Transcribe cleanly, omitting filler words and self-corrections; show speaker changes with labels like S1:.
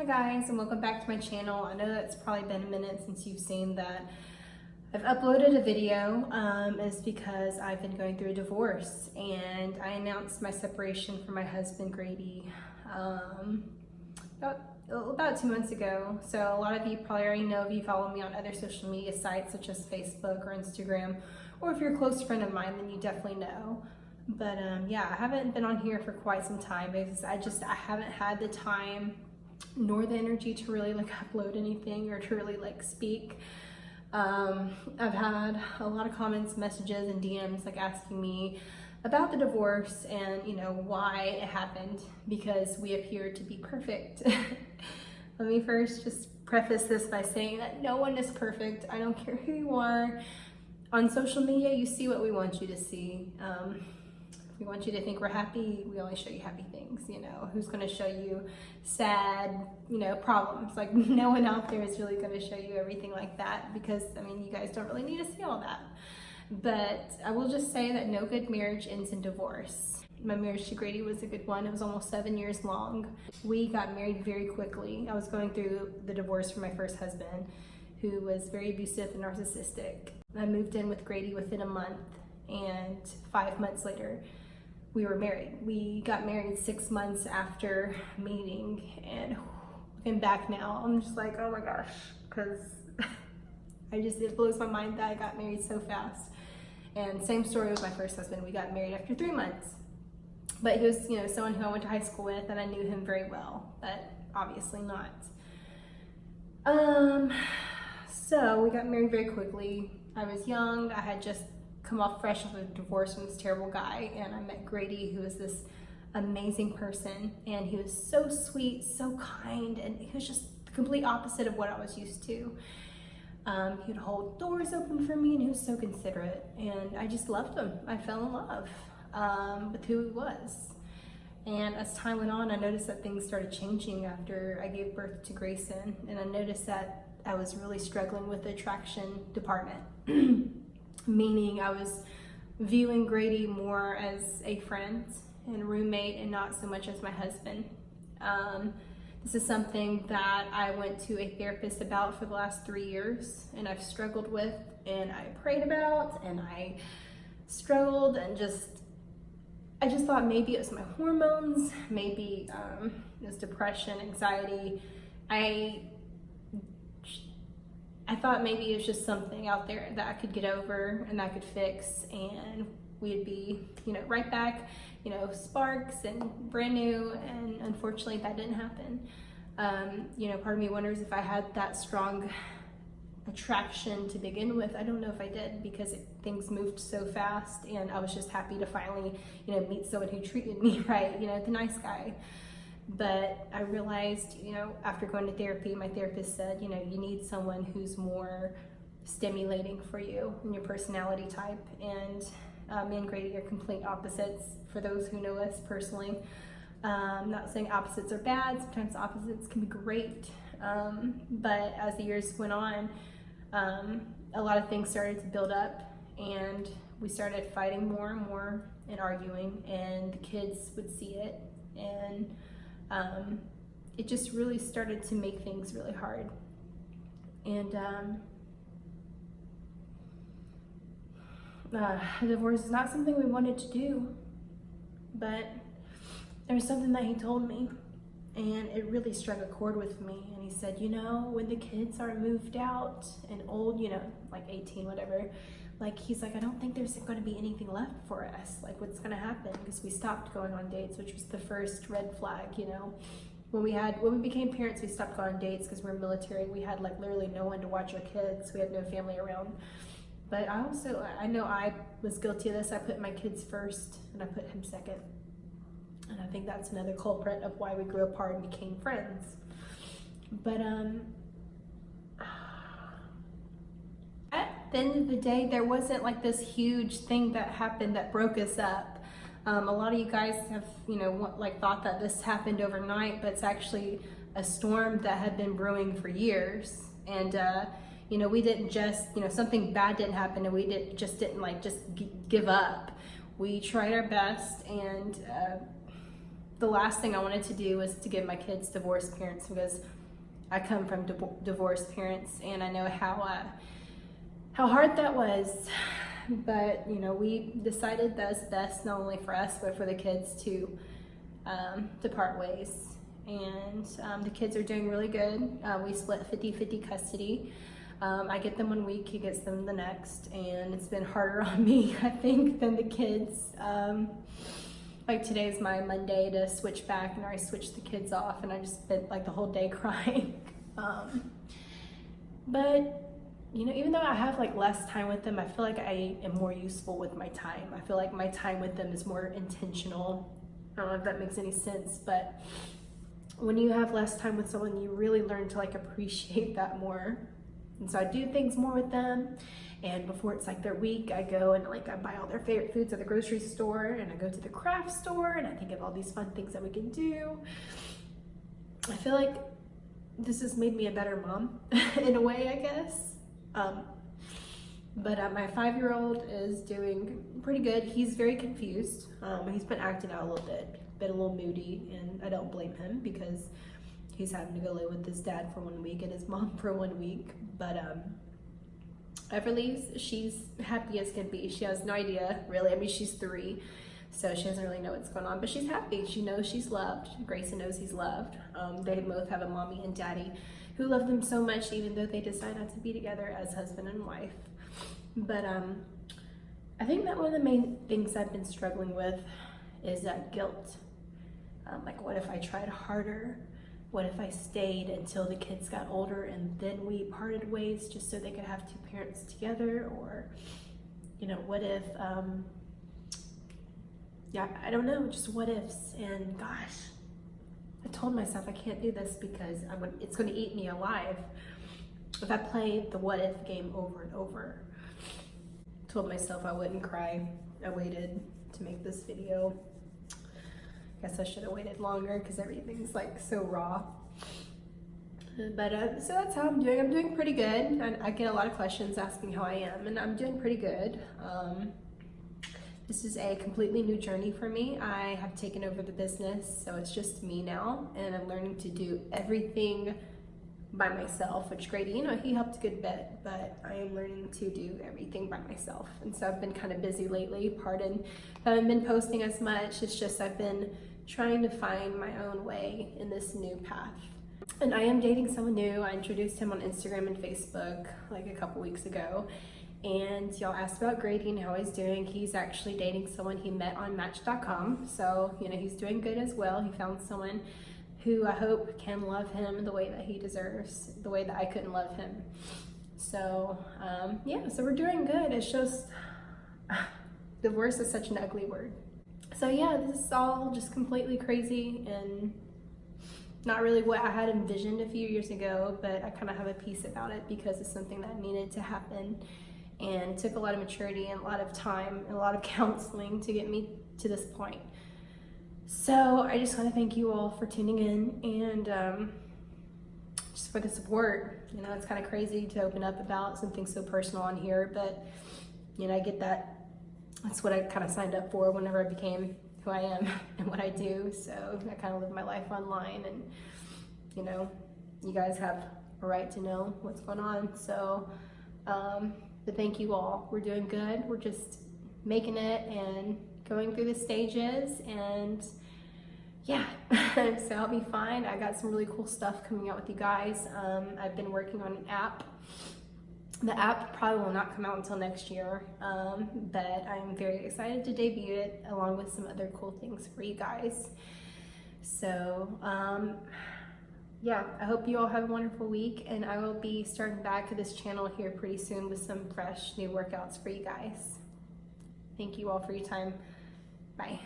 S1: Hi guys, and welcome back to my channel. I know that's probably been a minute since you've seen that I've uploaded a video. It's because I've been going through a divorce, and I announced my separation from my husband Grady about 2 months ago. So a lot of you probably already know if you follow me on other social media sites such as Facebook or Instagram, or if you're a close friend of mine, then you definitely know. But yeah, I haven't been on here for quite some time because I haven't had the time nor the energy to really upload anything or to really speak. I've had a lot of comments, messages, and DMs asking me about the divorce and why it happened, because we appear to be perfect. Let me first just preface this by saying that no one is perfect. I don't care who you are. On social media, you see what we want you to see. We want you to think we're happy. We only show you happy things. Who's going to show you sad, problems? No one out there is really going to show you everything like that, because you guys don't really need to see all that. But I will just say that no good marriage ends in divorce. My marriage to Grady was a good one. It was almost 7 years long. We got married very quickly. I was going through the divorce from my first husband, who was very abusive and narcissistic. I moved in with Grady within a month, and 5 months later, we were married. We got married 6 months after meeting, and looking back now, I'm just like, oh my gosh, because it blows my mind that I got married so fast. And same story with my first husband. We got married after 3 months. But he was, someone who I went to high school with, and I knew him very well, but obviously not. So we got married very quickly. I was young. I had just come off fresh of a divorce from this terrible guy, and I met Grady, who was this amazing person, and he was so sweet, so kind, and he was just the complete opposite of what I was used to. He would hold doors open for me, and he was so considerate, and I just loved him. I fell in love with who he was. And as time went on, I noticed that things started changing after I gave birth to Grayson, and I noticed that I was really struggling with the attraction department. Meaning I was viewing Grady more as a friend and roommate and not so much as my husband. This is something that I went to a therapist about for the last 3 years, and I've struggled with, and I prayed about, and I struggled, and I just thought maybe it was my hormones, maybe it was depression, anxiety. I thought maybe it was just something out there that I could get over and that I could fix, and we'd be, right back, sparks and brand new. And unfortunately, that didn't happen. Part of me wonders if I had that strong attraction to begin with. I don't know if I did, because things moved so fast, and I was just happy to finally, meet someone who treated me right, the nice guy. But I realized, after going to therapy, my therapist said, you need someone who's more stimulating for you and your personality type. And me and Grady are complete opposites, for those who know us personally. I'm not saying opposites are bad. Sometimes opposites can be great. But as the years went on, a lot of things started to build up, and we started fighting more and more and arguing, and the kids would see it. And it just really started to make things really hard. And divorce is not something we wanted to do, but there was something that he told me, and it really struck a chord with me. And he said, when the kids are moved out and old, 18, whatever, he's like, I don't think there's going to be anything left for us. What's going to happen? Because we stopped going on dates, which was the first red flag. When we became parents, we stopped going on dates because we're military. We had literally no one to watch our kids. We had no family around. But I know I was guilty of this. I put my kids first, and I put him second. And I think that's another culprit of why we grew apart and became friends. But at the end of the day, there wasn't this huge thing that happened that broke us up. A lot of you guys have, thought that this happened overnight, but it's actually a storm that had been brewing for years. And, we didn't just, something bad didn't happen, and we didn't give up. We tried our best, and the last thing I wanted to do was to give my kids divorced parents, because I come from divorced parents, and I know how hard that was. But you know, we decided that's best not only for us but for the kids to part ways. And the kids are doing really good. We split 50-50 custody. I get them 1 week, he gets them the next, and it's been harder on me, I think, than the kids. Like today's my Monday to switch back, and I switched the kids off, and I just spent like the whole day crying. But you know, even though I have like less time with them, I feel like I am more useful with my time. I feel like my time with them is more intentional. I don't know if that makes any sense, but when you have less time with someone, you really learn to like appreciate that more. And so I do things more with them. And before it's like their week, I go and like I buy all their favorite foods at the grocery store, and I go to the craft store, and I think of all these fun things that we can do. I feel like this has made me a better mom in a way, I guess. But my 5-year-old is doing pretty good. He's very confused. He's been acting out a little bit a little moody, and I don't blame him because he's having to go live with his dad for 1 week and his mom for 1 week. But Everly's, she's happy as can be. She has no idea, really. I mean, she's 3, so she doesn't really know what's going on, but she's happy. She knows she's loved. Grayson knows he's loved. They both have a mommy and daddy who love them so much, even though they decide not to be together as husband and wife. But I think that one of the main things I've been struggling with is that guilt. Like, what if I tried harder? What if I stayed until the kids got older and then we parted ways just so they could have 2 parents together? Or, you know, what if, yeah, I don't know, just what ifs. And gosh, I told myself I can't do this because it's going to eat me alive if I play the what if game over and over. I told myself I wouldn't cry. I waited to make this video. Guess I should have waited longer because everything's like so raw. But so that's how I'm doing. I'm doing pretty good. And I get a lot of questions asking how I am, and I'm doing pretty good. This is a completely new journey for me. I have taken over the business, so it's just me now, and I'm learning to do everything by myself, which Grady, you know, he helped a good bit, but I am learning to do everything by myself. And so I've been kind of busy lately. Pardon if I haven't been posting as much. It's just I've been trying to find my own way in this new path. And I am dating someone new. I introduced him on Instagram and Facebook like a couple weeks ago. And y'all asked about Grady and how he's doing. He's actually dating someone he met on Match.com. So, you know, he's doing good as well. He found someone who I hope can love him the way that he deserves, the way that I couldn't love him. So, yeah, so we're doing good. It's just, divorce is such an ugly word. So yeah, this is all just completely crazy and not really what I had envisioned a few years ago, but I kind of have a peace about it because it's something that needed to happen. And it took a lot of maturity and a lot of time and a lot of counseling to get me to this point. So I just want to thank you all for tuning in and just for the support. You know, it's kind of crazy to open up about something so personal on here, but you know, I get that. That's what I kind of signed up for whenever I became who I am and what I do. So I kind of live my life online, and you know, you guys have a right to know what's going on. So, but thank you all. We're doing good. We're just making it and going through the stages, and yeah, so I'll be fine. I got some really cool stuff coming out with you guys. I've been working on an app. The app probably will not come out until next year, but I'm very excited to debut it along with some other cool things for you guys. So, yeah, I hope you all have a wonderful week, and I will be starting back to this channel here pretty soon with some fresh new workouts for you guys. Thank you all for your time. Bye.